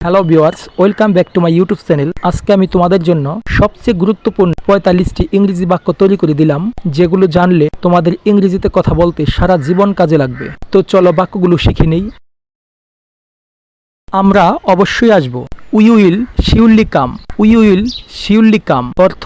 Hello viewers, welcome back to my YouTube channel. আজকে আমি তোমাদের জন্য সবচেয়ে গুরুত্বপূর্ণ 45টি ইংরেজি বাক্য তৈরি করে দিলাম, যেগুলো জানলে তোমাদের ইংরেজিতে কথা বলতে সারা জীবন কাজে লাগবে। তো চলো বাক্যগুলো শিখে নেই। আমরা অবশ্যই আসব। We will surely come. We will surely come অর্থ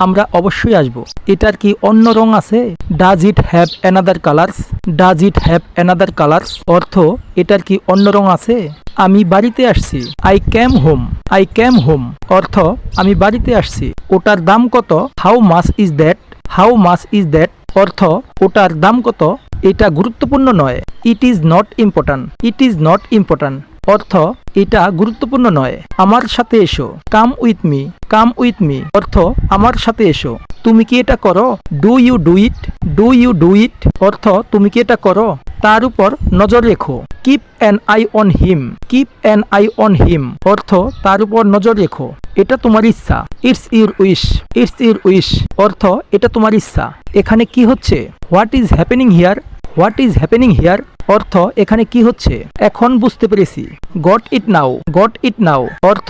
আমরা অবশ্যই আসব। এটার কি অন্য রং আছে? Does it have another colours? Does it have another colours অর্থ এটার কি অন্য রং আছে? আমি বাড়িতে আসছি। I came home. I came home অর্থ আমি বাড়িতে আসছি। ওটার দাম কত? How much is that? How much is that অর্থ ওটার দাম কত? এটা গুরুত্বপূর্ণ নয়। It is not important. It is not important অর্থ এটা গুরুত্বপূর্ণ নয়। আমার সাথে এসো। Come with me. Come with me অর্থ আমার সাথে এসো। তুমি কি এটা করো? Do you do it? Do you do it অর্থ তুমি কি এটা করো? তার উপর নজর রেখো। Keep an eye on him. Keep an eye on him অর্থ তার উপর নজর রেখো। এটা তোমার ইচ্ছা। It's your wish. It's your wish অর্থ এটা তোমার ইচ্ছা। এখানে কি হচ্ছে? What is happening here? What is happening here অর্থ এখানে কি হচ্ছে? এখন বুঝতে পেরেছি। Got it now. Got it নাও অর্থ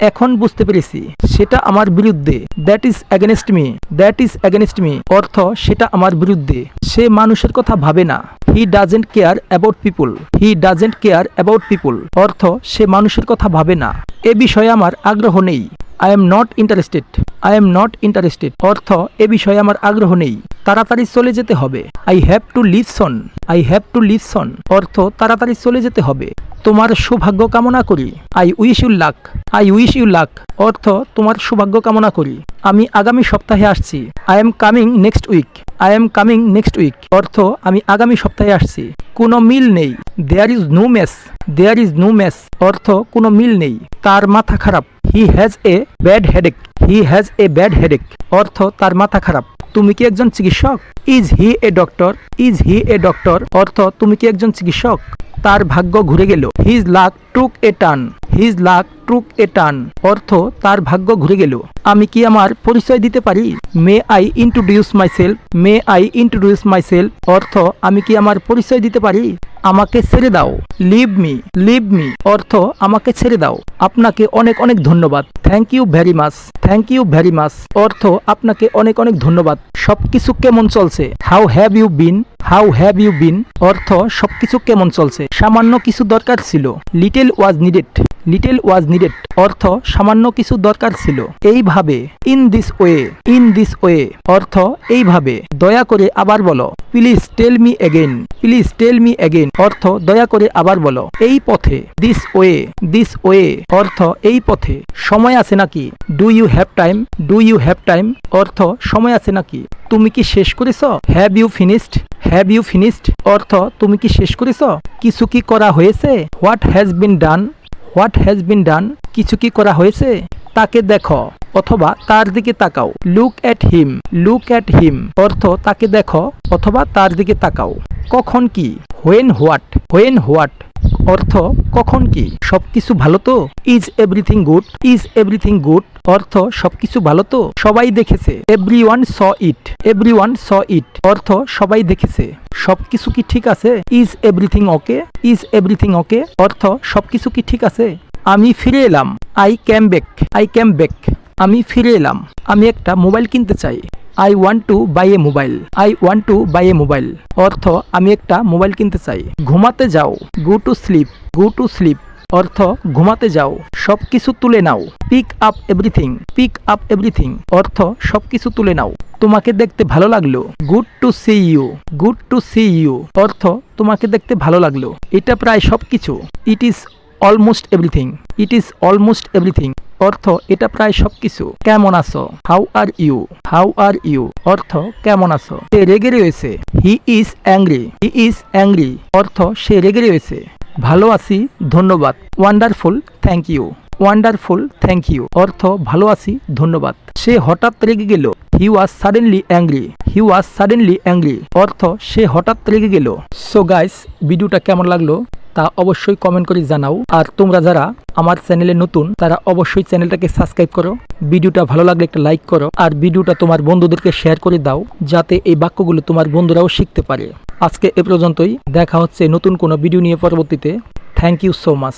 এখন বুঝতে পেরেছি। সেটা আমার বিরুদ্ধে। That is against me. That is against me অর্থ সেটা আমার বিরুদ্ধে। সে মানুষের কথা ভাবে না। He doesn't care about people. He doesn't care about people অর্থ সে মানুষের কথা ভাবে না। এ বিষয়ে আমার আগ্রহ নেই। I am not interested. I am not interested অর্থ এ বিষয়ে আমার আগ্রহ নেই। তাড়াতাড়ি চলে যেতে হবে। I have to leave soon. I have to leave soon অর্থ তাড়াতাড়ি চলে যেতে হবে। তোমার সৌভাগ্য কামনা করি। I wish you luck. I wish you luck অর্থ তোমার সৌভাগ্য কামনা করি। আমি আগামী সপ্তাহে আসছি। I am coming next week. I am coming next week অর্থ আমি আগামী সপ্তাহে আসছি। কোনো মিল নেই। There is no match. There is no match অর্থ কোনো মিল নেই। তার মাথা খারাপ। He has a bad headache. He has a bad headache অর্থ তার মাথা খারাপ। তুমি কি একজন চিকিৎসক? Is he a doctor? Is he a doctor অর্থ তুমি কি একজন চিকিৎসক? তার ভাগ্য ঘুরে গেল। হিজ লাক টুক এ টার্ন। হিজ লাক টুক এ টার্ন অর্থ তার ভাগ্য ঘুরে গেল। আমি কি আমার পরিচয় দিতে পারি? May I introduce myself. May I introduce myself অর্থ আমি কি আমার পরিচয় দিতে পারি? আমাকে ছেড়ে দাও। Leave me. লিভ মি অর্থ আমাকে ছেড়ে দাও। আপনাকে অনেক অনেক ধন্যবাদ। Thank you very much. Thank you very much অর্থ আপনাকে অনেক অনেক ধন্যবাদ। সবকিছু কেমন চলছে? How have you been? How have you been অর্থ সবকিছু কেমন চলছে। সামান্য কিছু দরকার ছিল। Little was needed. Little was needed অর্থ সামান্য কিছু দরকার ছিল। এইভাবে। In this way. In this way অর্থ এইভাবে। দয়া করে আবার বলো। Please tell me again. Please tell me again অর্থ দয়া করে আবার বলো। এই পথে। This way. দিস ওয়ে অর্থ এই পথে। সময় আছে নাকি? Do you have time? Do you have time অর্থ সময় আছে নাকি? তুমি কি শেষ করেছ? Have you finished? Have you finished অর্থ তুমি কি শেষ করেছ? কিছু কি করা হয়েছে? What has been done? What has been done কিছু কি করা হয়েছে? তাকে দেখো অথবা তার দিকে তাকাও। Look at him. Look at him অর্থ তাকে দেখো অথবা তার দিকে তাকাও। কখন কি? When what. হোয়েন হোয়াট অর্থ কখন কি? সবকিছু ভালো তো? Is everything good? Is everything good অর্থ সবকিছু ভালো তো? সবাই দেখেছে। এভরিওয়ান স ইট। এভরিওয়ান স ইট অর্থ সবাই দেখেছে। সবকিছু কি ঠিক আছে? Is everything okay? Is everything okay অর্থ সবকিছু কি ঠিক আছে? আমি ফিরে এলাম। I came back. I came back আমি ফিরে এলাম। আমি একটা মোবাইল কিনতে চাই। I want to buy a mobile. I want to buy a mobile অর্থ আমি একটা মোবাইল কিনতে চাই। ঘুমাতে যাও। Go to sleep. Go to sleep অর্থ ঘুমাতে যাও। সবকিছু তুলে নাও। Pick up everything. Pick up everything অর্থ সবকিছু তুলে নাও। তোমাকে দেখতে ভালো লাগলো। Good to see you. Good to see you অর্থ তোমাকে দেখতে ভালো লাগলো। এটা প্রায় সবকিছু। It is almost everything. It is almost everything অর্থ এটা প্রায় সবকিছু। কেমন আছো? How are you. How are you অর্থ কেমন আছো। সে রেগে রয়েছে। He is angry. He is angry অর্থ সে রেগে রয়েছে। ভালো আছি ধন্যবাদ। Wonderful thank you. Wonderful thank you অর্থ ভালো আছি ধন্যবাদ। সে হঠাৎ রেগে গেল। হি ওয়াজ সাডেনলি অ্যাংরি। হি ওয়াজ সাডেনলি অ্যাংরি অর্থ সে হঠাৎ রেগে গেল। সো গাইস, ভিডিওটা কেমন লাগলো তা অবশ্যই কমেন্ট করে জানাও। আর তোমরা যারা আমার চ্যানেলে নতুন তারা অবশ্যই চ্যানেলটাকে সাবস্ক্রাইব করো। ভিডিওটা ভালো লাগলে একটা লাইক করো আর ভিডিওটা তোমার বন্ধুদেরকে শেয়ার করে দাও, যাতে এই বাক্যগুলো তোমার বন্ধুরাও শিখতে পারে। আজকে এ পর্যন্তই। দেখা হচ্ছে নতুন কোনো ভিডিও নিয়ে পরবর্তীতে। Thank you so much.